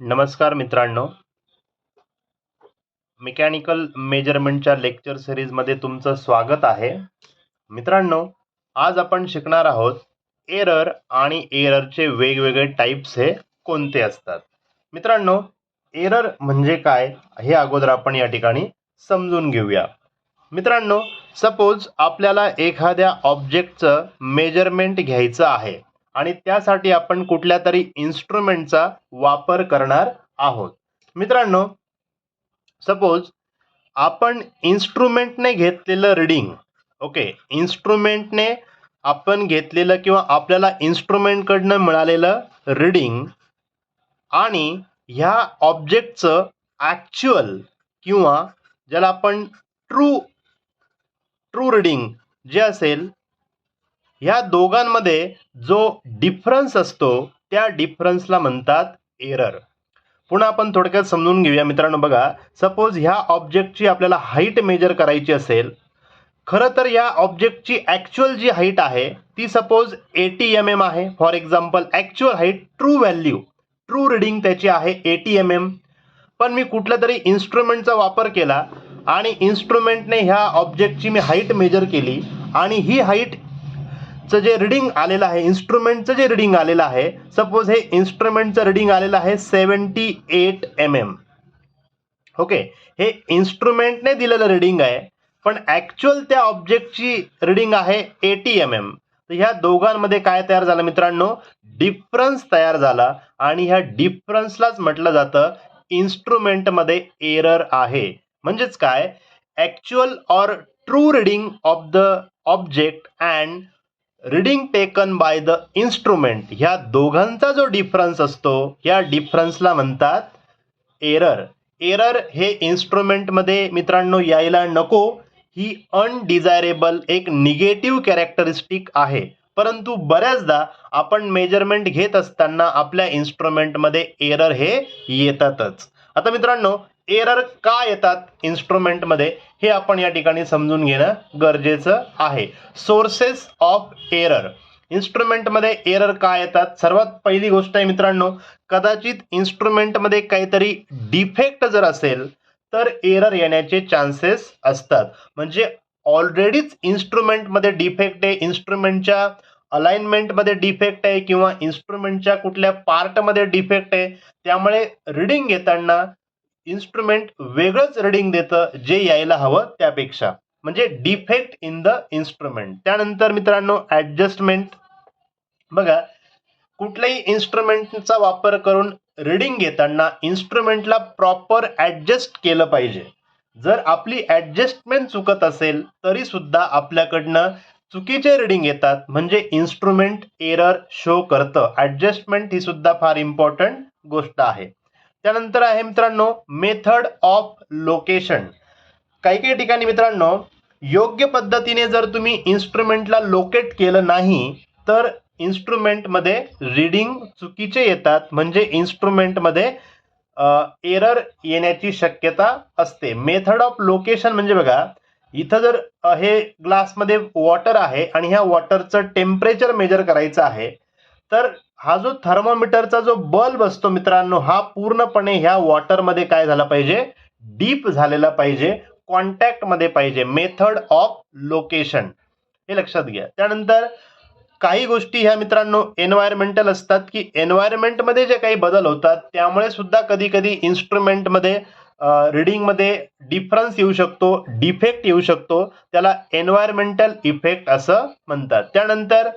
नमस्कार मित्रांनो, mechanical मेजरमेंटच्या lecture सिरीजमध्ये तुमचं स्वागत आहे. मित्रांनो, आज आपण शिकणार आहोत एरर आणि एररचे वेगवेगळे टाइप्स हे कोणते असतात. मित्रांनो, एरर म्हणजे काय हे अगोदर आपण या ठिकाणी समजून घेऊया. मित्रांनो, सपोज आपल्याला एखाद्या ऑब्जेक्टचं मेजरमेंट घ्यायचं आहे आणि त्यासाठी आपण कुठल्या तरी इन्स्ट्रुमेंटचा वापर करणार आहोत. मित्रांनो, सपोज आपण इन्स्ट्रुमेंटने घेतलेलं रीडिंग, इन्स्ट्रुमेंटने आपण घेतलेलं किंवा आपल्याला इन्स्ट्रुमेंटकडनं मिळालेलं रीडिंग आणि ह्या ऑब्जेक्टचं ॲक्च्युअल किंवा ज्याला आपण ट्रू रीडिंग जे असेल, ह्या दोघांमध्ये जो डिफरन्स असतो त्या डिफरन्सला म्हणतात एरर. पुन्हा आपण थोडक्यात समजून घेऊया. मित्रांनो बघा, सपोज ह्या ऑब्जेक्टची आपल्याला हाईट मेजर करायची असेल. खरं तर या ऑब्जेक्टची ॲक्च्युअल जी हाईट आहे ती सपोज 80 mm आहे. For example actual height true reading त्याची आहे 80 mm. पण मी कुठल्या तरी इन्स्ट्रुमेंटचा वापर केला आणि इन्स्ट्रुमेंटने ह्या ऑब्जेक्टची मी हाईट मेजर केली आणि ही हाईट जे रीडिंग आलेलं आहे, इन्स्ट्रुमेंटचं जे रीडिंग आलेलं आहे, सपोज हे इन्स्ट्रुमेंटचं रीडिंग आलेलं आहे 78 mm. हे इन्स्ट्रुमेंटने दिलेलं रीडिंग आहे, पण ॲक्च्युअल त्या ऑब्जेक्टची रीडिंग आहे 80 mm. तर ह्या दोघांमध्ये काय तयार झालं मित्रांनो? डिफरन्स तयार झाला आणि ह्या डिफरन्सलाच म्हटलं जातं इन्स्ट्रुमेंटमध्ये एरर आहे. म्हणजेच काय, actual or true reading of the object and reading taken by the instrument, ह्या दोघांचा जो डिफरन्स असतो या डिफरन्सला म्हणतात एरर. एरर हे इन्स्ट्रुमेंटमध्ये मित्रांनो यायला नको, ही अनडिझायरेबल एक निगेटिव्ह कॅरेक्टरिस्टिक आहे. परंतु बऱ्याचदा आपण मेजरमेंट घेत असताना आपल्या इन्स्ट्रुमेंटमध्ये एरर हे येतातच. आता मित्रांनो, एरर का येतात इन्स्ट्रुमेंटमध्ये हे आपण या ठिकाणी समजून घेणं गरजेचं आहे. Sources of error. इन्स्ट्रुमेंटमध्ये एरर का येतात? सर्वात पहिली गोष्ट आहे मित्रांनो, कदाचित इन्स्ट्रुमेंटमध्ये काहीतरी डिफेक्ट जर असेल तर एरर येण्याचे चान्सेस असतात. म्हणजे ऑलरेडीच इन्स्ट्रुमेंटमध्ये डिफेक्ट आहे, इन्स्ट्रुमेंटच्या अलाइनमेंटमध्ये डिफेक्ट आहे किंवा इन्स्ट्रुमेंटच्या कुठल्या पार्टमध्ये डिफेक्ट आहे, त्यामुळे रीडिंग घेताना इन्स्ट्रुमेंट वेगळंच रीडिंग देतं जे यायला हवं त्यापेक्षा. म्हणजे डिफेक्ट इन द इन्स्ट्रुमेंट. त्यानंतर मित्रांनो ॲडजस्टमेंट. बघा, कुठल्याही इन्स्ट्रुमेंटचा वापर करून रीडिंग घेताना इन्स्ट्रुमेंटला प्रॉपर ॲडजस्ट केलं पाहिजे. जर आपली ॲडजस्टमेंट चुकत असेल तरी सुद्धा आपल्याकडनं चुकीचे रीडिंग येतात, म्हणजे इन्स्ट्रुमेंट एरर शो करतं. ॲडजस्टमेंट ही सुद्धा फार इम्पॉर्टंट गोष्ट आहे. त्यानंतर आहे मित्रांनो मेथड ऑफ लोकेशन. काही ठिकाणी मित्रांनो योग्य पद्धतीने जर तुम्ही इन्स्ट्रुमेंटला लोकेट केलं नाही तर इन्स्ट्रुमेंटमध्ये रीडिंग चुकीचे येतात, म्हणजे इन्स्ट्रुमेंटमध्ये एरर येण्याची शक्यता असते. मेथड ऑफ लोकेशन म्हणजे बघा, इथं जर हे ग्लासमध्ये वॉटर आहे आणि ह्या वॉटरचं टेम्परेचर मेजर करायचं आहे, तर हा जो थर्मोमीटरचा जो बल्ब असतो मित्रांनो, हा पूर्णपणे ह्या वॉटरमध्ये काय झाला पाहिजे? डीप झालेला पाहिजे, कॉन्टॅक्ट मध्ये पाहिजे. मेथड ऑफ लोकेशन हे लक्षात घ्या. त्यानंतर काही गोष्टी ह्या मित्रांनो एन्व्हायरमेंटल असतात, की एन्व्हायरमेंटमध्ये जे काही बदल होतात त्यामुळे सुद्धा कधी कधी इन्स्ट्रुमेंटमध्ये रीडिंगमध्ये डिफरन्स येऊ शकतो, डिफेक्ट येऊ शकतो. त्याला एन्व्हायरमेंटल इफेक्ट असं म्हणतात. त्यानंतर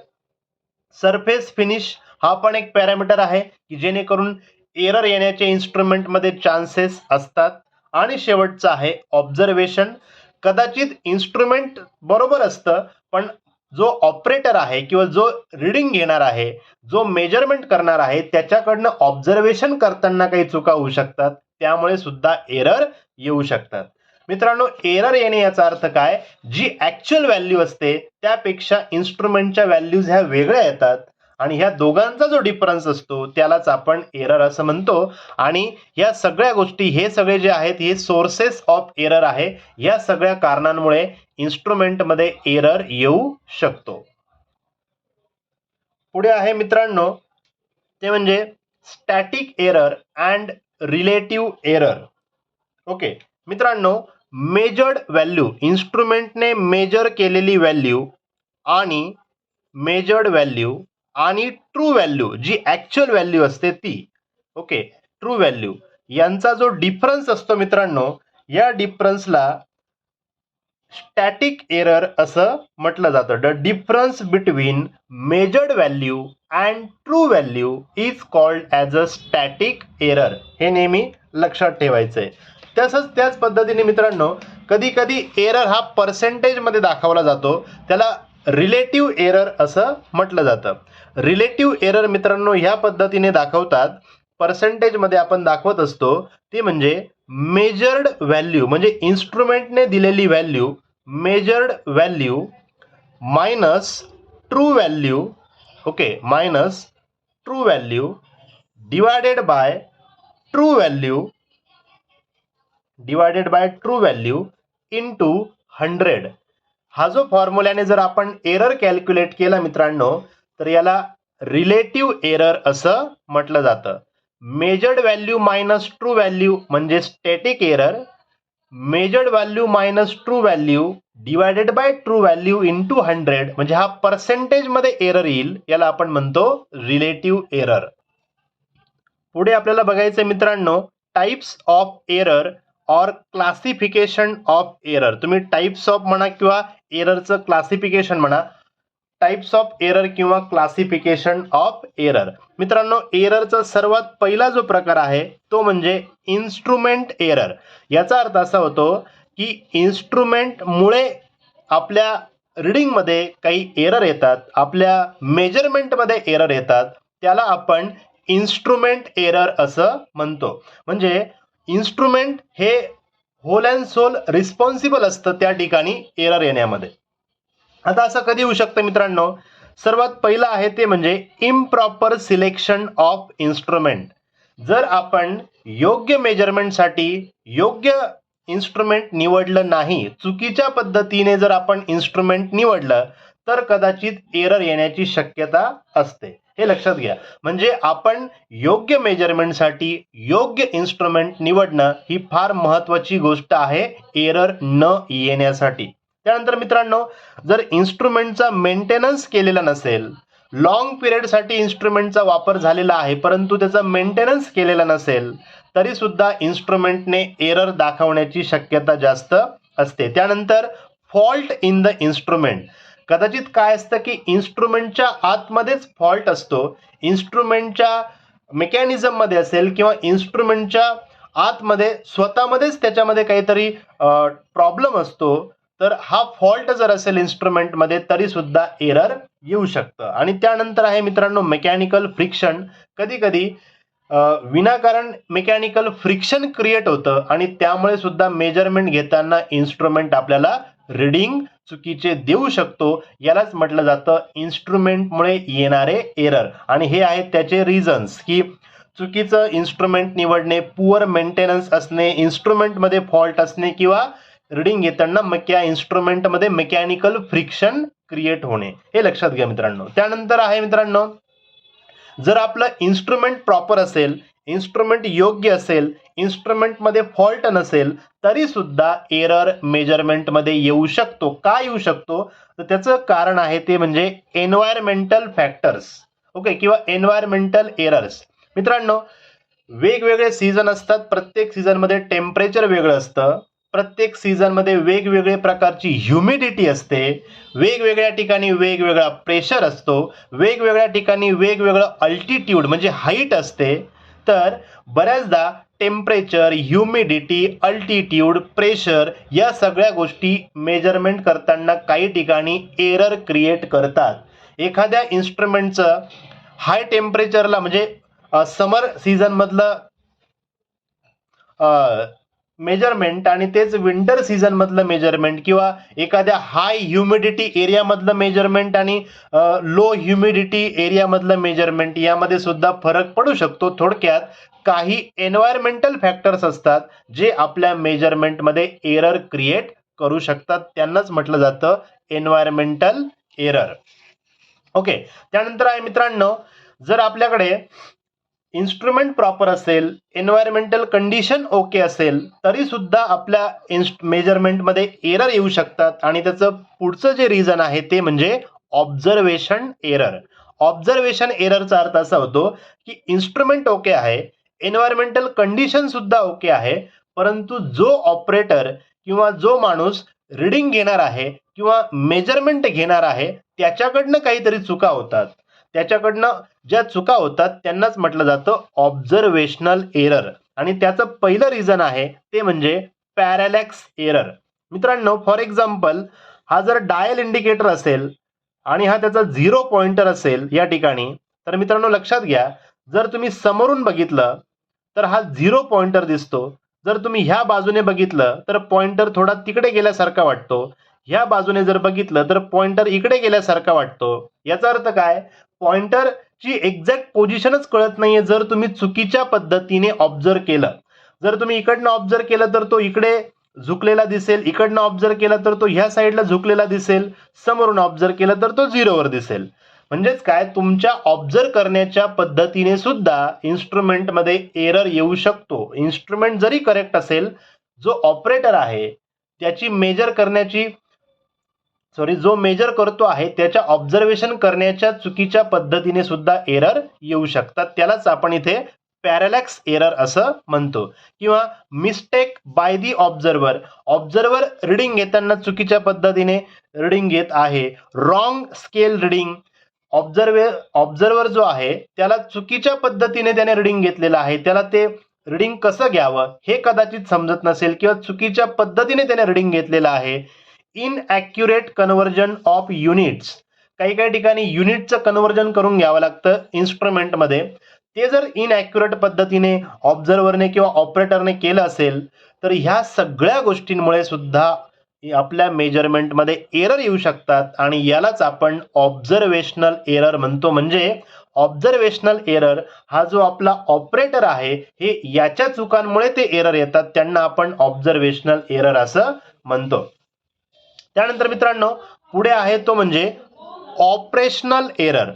सरफेस फिनिश हा पण एक पॅरामीटर आहे की जेणेकरून एरर येण्याचे इन्स्ट्रुमेंटमध्ये चान्सेस असतात. आणि शेवटचं आहे ऑब्झर्वेशन. कदाचित इन्स्ट्रुमेंट बरोबर असतं, पण जो ऑपरेटर आहे किंवा जो रीडिंग घेणार आहे, जो मेजरमेंट करणार आहे, त्याच्याकडनं ऑब्झर्वेशन करताना काही चुका होऊ शकतात, त्यामुळे सुद्धा एरर येऊ शकतात. मित्रांनो, एरर येणे याचा अर्थ काय? जी ॲक्च्युअल व्हॅल्यू असते त्यापेक्षा इन्स्ट्रुमेंटच्या व्हॅल्यूज ह्या वेगळ्या येतात आणि ह्या दोघांचा जो डिफरन्स असतो त्यालाच आपण एरर असं म्हणतो. आणि या सगळ्या गोष्टी, हे सगळे जे आहेत हे सोर्सेस ऑफ एरर आहे. या सगळ्या कारणांमुळे इन्स्ट्रुमेंटमध्ये एरर येऊ शकतो. पुढे आहे मित्रांनो ते म्हणजे static error and relative error. Okay मित्रांनो, मेजर्ड व्हॅल्यू, इन्स्ट्रुमेंटने मेजर केलेली व्हॅल्यू आणि मेजर्ड व्हॅल्यू आणि ट्रू व्हॅल्यू जी ॲक्च्युअल व्हॅल्यू असते ती, ओके, ट्रू व्हॅल्यू यांचा जो डिफरन्स असतो मित्रांनो, या डिफरन्सला स्टॅटिक एरर असं म्हटलं जातं. The difference between measured value and true value is called as a static error. हे नेहमी लक्षात ठेवायचं आहे. तसंच त्याच पद्धतीने मित्रांनो, कधी कधी एरर हा पर्सेंटेजमध्ये दाखवला जातो, त्याला रिलेटिव्ह एरर असं म्हटलं जातं. रिलेटिव्ह एरर मित्रांनो ह्या पद्धतीने दाखवतात, पर्सेंटेजमध्ये आपण दाखवत असतो, ते म्हणजे मेजर्ड व्हॅल्यू म्हणजे इन्स्ट्रुमेंटने दिलेली value, measured value minus true value, okay, minus true value divided by true value into 100. हा जो फॉर्म्युल्याने जर आपण एरर कॅल्क्युलेट केला मित्रांनो, तर याला रिलेटिव्ह एरर असं म्हटलं जातं. Measured value minus true value म्हणजे static error, measured value minus true value divided by true value into 100 म्हणजे हा पर्सेंटेजमध्ये एरर येईल, याला आपण म्हणतो रिलेटिव्ह एरर. पुढे आपल्याला बघायचं मित्रांनो, types of error or classification of error. तुम्ही टाइप्स ऑफ म्हणा किंवा एररचं क्लासिफिकेशन म्हणा, टाइप्स ऑफ एरर किंवा क्लासिफिकेशन ऑफ एरर. मित्रांनो, एररचा सर्वात पहिला जो प्रकार आहे तो म्हणजे इन्स्ट्रुमेंट एरर. याचा अर्थ असा होतो की इन्स्ट्रुमेंटमुळे आपल्या रीडिंगमध्ये काही एरर येतात, आपल्या मेजरमेंटमध्ये एरर येतात, त्याला आपण इन्स्ट्रुमेंट एरर असं म्हणतो. म्हणजे इन्स्ट्रुमेंट हे होल अँड सोल रिस्पॉन्सिबल असतं त्या ठिकाणी एरर येण्यामध्ये. आता असं कधी होऊ शकतं मित्रांनो, सर्वात पहिलं आहे ते म्हणजे इम्प्रॉपर सिलेक्शन ऑफ इन्स्ट्रुमेंट. जर आपण योग्य मेजरमेंटसाठी योग्य इन्स्ट्रुमेंट निवडलं नाही, चुकीच्या पद्धतीने जर आपण इन्स्ट्रुमेंट निवडलं, तर कदाचित एरर येण्याची शक्यता असते. हे लक्षात घ्या. म्हणजे आपण योग्य मेजरमेंटसाठी योग्य इन्स्ट्रुमेंट निवडणं ही फार महत्त्वाची गोष्ट आहे एरर न येण्यासाठी. त्यानंतर मित्रांनो, जर इन्स्ट्रुमेंटचा मेंटेनन्स केलेला नसेल, लॉंग पिरियडसाठी इन्स्ट्रुमेंटचा वापर झालेला आहे परंतु त्याचा मेंटेनन्स केलेला नसेल, तरी सुद्धा इन्स्ट्रुमेंटने एरर दाखवण्याची शक्यता जास्त असते. त्यानंतर फॉल्ट इन द इन्स्ट्रुमेंट. कदाचित काय असतं की इन्स्ट्रुमेंटच्या आतमध्येच फॉल्ट असतो, इन्स्ट्रुमेंटच्या मेकॅनिझममध्ये असेल किंवा इन्स्ट्रुमेंटच्या आतमध्ये स्वतःमध्येच त्याच्यामध्ये काहीतरी प्रॉब्लेम असतो, तर हा फॉल्ट जर असेल इन्स्ट्रुमेंटमध्ये तरी सुद्धा एरर येऊ शकतं. आणि त्यानंतर आहे मित्रांनो मेकॅनिकल फ्रिक्शन. कधी कधी विनाकारण मेकॅनिकल फ्रिक्शन क्रिएट होतं आणि त्यामुळे सुद्धा मेजरमेंट घेताना इन्स्ट्रुमेंट आपल्याला रीडिंग चुकीचे देऊ शकतो. यालाच म्हटलं जातं इन्स्ट्रुमेंटमुळे येणारे एरर. आणि हे आहेत त्याचे रिझन्स की चुकीचं इन्स्ट्रुमेंट निवडणे, पुअर मेंटेनन्स असणे, इन्स्ट्रुमेंटमध्ये फॉल्ट असणे किंवा रीडिंग घेताना त्या इन्स्ट्रुमेंटमध्ये मेकॅनिकल फ्रिक्शन क्रिएट होणे. हे लक्षात घ्या मित्रांनो. त्यानंतर आहे मित्रांनो, जर आपलं इन्स्ट्रुमेंट प्रॉपर असेल, इन्स्ट्रुमेंट योग्य असेल, इन्स्ट्रुमेंटमध्ये फॉल्ट नसेल, तरी सुद्धा एरर मेजरमेंटमध्ये येऊ शकतो. का येऊ शकतो? तर त्याचं कारण आहे ते म्हणजे एन्व्हायरमेंटल फॅक्टर्स, ओके, किंवा एन्व्हायरमेंटल एरर्स. मित्रांनो, वेगवेगळे सीझन असतात, प्रत्येक सीझनमध्ये टेम्परेचर वेगळं असतं, प्रत्येक सीझनमध्ये वेगवेगळे प्रकारची ह्युमिडिटी असते, वेगवेगळ्या ठिकाणी वेगवेगळा प्रेशर असतो, वेगवेगळ्या ठिकाणी वेगवेगळं अल्टिट्यूड म्हणजे हाईट असते. तर बऱ्याचदा टेम्परेचर, ह्युमिडिटी, अल्टिट्यूड, प्रेशर या सगळ्या गोष्टी मेजरमेंट करताना काही ठिकाणी एरर क्रिएट करतात. एखाद्या इन्स्ट्रुमेंटचं हाय टेम्परेचरला म्हणजे समर सीझनमधलं मेजरमेंट आणि तेच विंटर सीझन मधलं मेजरमेंट किंवा एखाद्या हाय ह्युमिडिटी एरियामधलं मेजरमेंट आणि लो ह्युमिडिटी एरियामधलं मेजरमेंट यामध्ये सुद्धा फरक पडू शकतो. थोडक्यात काही एन्व्हायरमेंटल फॅक्टर्स असतात जे आपल्या मेजरमेंटमध्ये एरर क्रिएट करू शकतात. त्यांनाच म्हटलं जातं एन्व्हायरमेंटल एरर. ओके. त्यानंतर आहे मित्रांनो, जर आपल्याकडे इन्स्ट्रुमेंट प्रॉपर असेल, एन्व्हायरमेंटल कंडिशन ओके असेल, तरी सुद्धा आपल्या मेजरमेंटमध्ये एरर येऊ शकतात आणि त्याचं पुढचं जे रिझन आहे ते म्हणजे ऑब्झर्वेशन एरर. ऑब्झर्वेशन एररचा अर्थ असा होतो की इन्स्ट्रुमेंट ओके आहे, एन्व्हायरमेंटल कंडिशन सुद्धा ओके आहे, परंतु जो ऑपरेटर किंवा जो माणूस रिडिंग घेणार आहे किंवा मेजरमेंट घेणार आहे त्याच्याकडनं काहीतरी चुका होतात. त्याच्याकडनं ज्या चुका होतात त्यांनाच म्हटलं जातं ऑब्झर्वेशनल एरर. आणि त्याचं पहिलं रिझन आहे ते म्हणजे पॅरालॅक्स एरर. मित्रांनो, फॉर एक्झाम्पल हा जर डायल इंडिकेटर असेल आणि हा त्याचा 0 पॉइंटर असेल या ठिकाणी, तर मित्रांनो लक्षात घ्या, जर तुम्ही समोरून बघितलं तर हा 0 पॉइंटर दिसतो. जर तुम्ही ह्या बाजूने बघितलं तर पॉइंटर थोडा तिकडे गेल्यासारखा वाटतो. ह्या बाजूने जर बघितलं तर पॉइंटर इकडे गेल्यासारखा वाटतो. याचा अर्थ काय? पॉइंटरची एक्झॅक्ट पोझिशनच कळत नाहीये जर तुम्ही चुकीच्या पद्धतीने ऑब्झर्व केलं. जर तुम्ही इकडनं ऑब्झर्व केलं तर तो इकडे झुकलेला दिसेल, इकडनं ऑब्झर्व केला तर तो ह्या साईडला झुकलेला दिसेल, समोरून ऑब्झर्व केलं तर तो 0वर दिसेल. म्हणजेच काय, तुमच्या ऑब्झर्व करण्याच्या पद्धतीने सुद्धा इन्स्ट्रुमेंटमध्ये एरर येऊ शकतो. इन्स्ट्रुमेंट जरी करेक्ट असेल, जो ऑपरेटर आहे त्याची मेजर करण्याची जो मेजर करतो आहे त्याच्या ऑब्झर्वेशन करण्याच्या चुकीच्या पद्धतीने सुद्धा एरर येऊ शकतात. त्यालाच आपण इथे पॅरालॅक्स एरर असं म्हणतो. किंवा mistake by the observer. Observer reading घेताना चुकीच्या पद्धतीने रिडिंग घेत आहे. Wrong scale reading. ऑब्झर्वर जो आहे त्याला चुकीच्या पद्धतीने त्याने रिडिंग घेतलेलं आहे. त्याला ते रिडिंग कसं घ्यावं हे कदाचित समजत नसेल किंवा चुकीच्या पद्धतीने त्याने रिडिंग घेतलेलं आहे. इनॲक्युरेट कन्व्हर्जन ऑफ युनिट्स. काही काही ठिकाणी युनिटचं कन्व्हर्जन करून घ्यावं लागतं इन्स्ट्रुमेंटमध्ये. ते जर इनॲक्युरेट पद्धतीने ऑब्झर्वरने किंवा ऑपरेटरने केलं असेल तर ह्या सगळ्या गोष्टींमुळे सुद्धा आपल्या मेजरमेंटमध्ये एरर येऊ शकतात आणि यालाच आपण ऑब्झर्वेशनल एरर म्हणतो. म्हणजे ऑब्झर्वेशनल एरर हा जो आपला ऑपरेटर आहे हे याच्या चुकांमुळे ते एरर येतात, त्यांना आपण ऑब्झर्वेशनल एरर असं म्हणतो. त्यानंतर मित्रांनो पुढे आहे तो म्हणजे ऑपरेशनल एरर.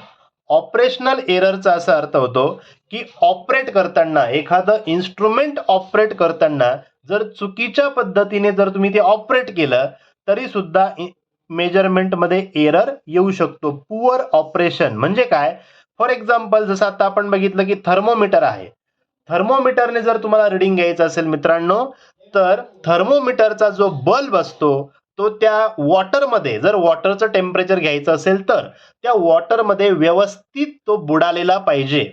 ऑपरेशनल एररचा असा अर्थ होतो की ऑपरेट करताना, एखादं इन्स्ट्रुमेंट ऑपरेट करताना जर चुकीच्या पद्धतीने जर तुम्ही ते ऑपरेट केलं तरी सुद्धा मेजरमेंटमध्ये एरर येऊ शकतो. पुअर ऑपरेशन म्हणजे काय? फॉर एक्झाम्पल जसं आता आपण बघितलं की थर्मोमीटर आहे. थर्मोमीटरने जर तुम्हाला रिडिंग घ्यायचं असेल मित्रांनो, तर थर्मोमीटरचा जो बल्ब असतो तो त्या वॉटरमध्ये, जर वॉटरचं टेम्परेचर घ्यायचं असेल तर त्या वॉटरमध्ये व्यवस्थित तो बुडालेला पाहिजे.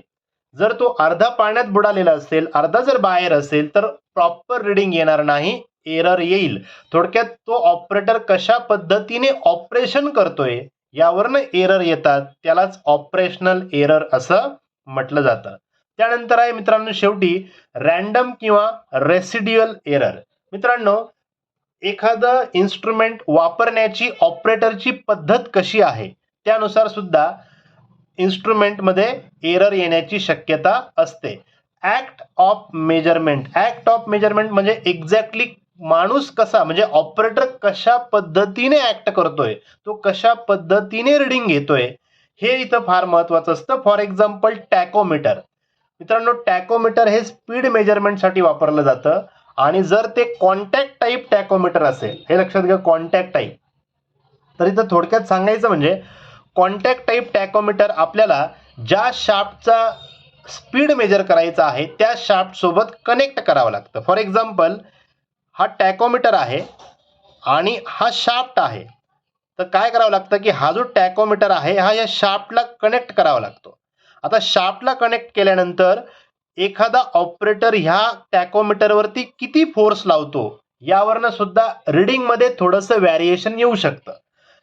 जर तो अर्धा पाण्यात बुडालेला असेल, अर्धा जर बाहेर असेल तर प्रॉपर रिडिंग येणार नाही, एरर येईल. थोडक्यात तो ऑपरेटर कशा पद्धतीने ऑपरेशन करतोय यावरनं एरर येतात. त्यालाच ऑपरेशनल एरर असं म्हटलं जातं. त्यानंतर आहे मित्रांनो शेवटी रॅन्डम किंवा रेसिड्युअल एरर. मित्रांनो, एखादं इन्स्ट्रुमेंट वापरण्याची ऑपरेटरची पद्धत कशी आहे त्यानुसार सुद्धा इन्स्ट्रुमेंटमध्ये एरर येण्याची शक्यता असते. Act of measurement. Act of measurement म्हणजे एक्झॅक्टली माणूस कसा, म्हणजे ऑपरेटर कशा पद्धतीने ऍक्ट करतोय, तो कशा पद्धतीने रिडिंग घेतोय हे इथं फार महत्वाचं असतं. For example tachometer. मित्रांनो, टॅकोमीटर हे स्पीड मेजरमेंटसाठी वापरलं जातं आणि जर ते कॉन्टॅक्ट टाईप टॅकोमीटर असेल, हे लक्षात घ्या, कॉन्टॅक्ट टाईप. तर इथं थोडक्यात सांगायचं म्हणजे कॉन्टॅक्ट टाईप टॅकोमीटर आपल्याला ज्या शाफ्टचा स्पीड मेजर करायचा आहे त्या शाफ्ट सोबत कनेक्ट करावं लागतं. फॉर एक्झाम्पल हा टॅकोमीटर आहे आणि हा शाफ्ट आहे, तर काय करावं लागतं की हा जो टॅकोमीटर आहे हा या शाफ्टला कनेक्ट करावा लागतो. आता शाफ्टला कनेक्ट केल्यानंतर एखादा ऑपरेटर ह्या टॅकोमीटरवरती किती फोर्स लावतो यावरनं सुद्धा रिडिंगमध्ये थोडंसं व्हॅरिएशन येऊ शकतं.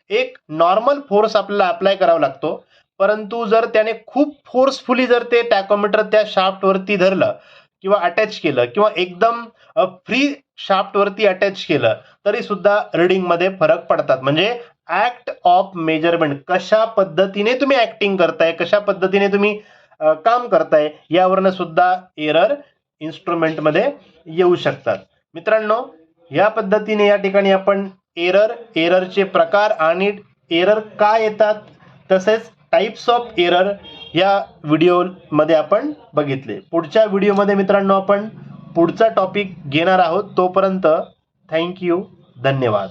एक नॉर्मल फोर्स आपल्याला अप्लाय करावा लागतो, परंतु जर त्याने खूप फोर्सफुली जर ते टॅकोमीटर त्या शाफ्टवरती धरलं किंवा अटॅच केलं किंवा एकदम फ्री शाफ्टवरती अटॅच केलं तरी सुद्धा रिडिंगमध्ये फरक पडतात. म्हणजे ऍक्ट ऑफ मेजरमेंट, कशा पद्धतीने तुम्ही ऍक्टिंग करताय, कशा पद्धतीने तुम्ही काम करताय यावरनं सुद्धा एरर इन्स्ट्रुमेंटमध्ये येऊ शकतात. मित्रांनो, या पद्धतीने या ठिकाणी आपण एररचे प्रकार आणि एरर का येतात, तसेच टाइप्स ऑफ एरर, या व्हिडिओमध्ये आपण बघितले. पुढच्या व्हिडिओमध्ये मित्रांनो आपण पुढचा टॉपिक घेणार आहोत. तोपर्यंत थँक्यू, धन्यवाद.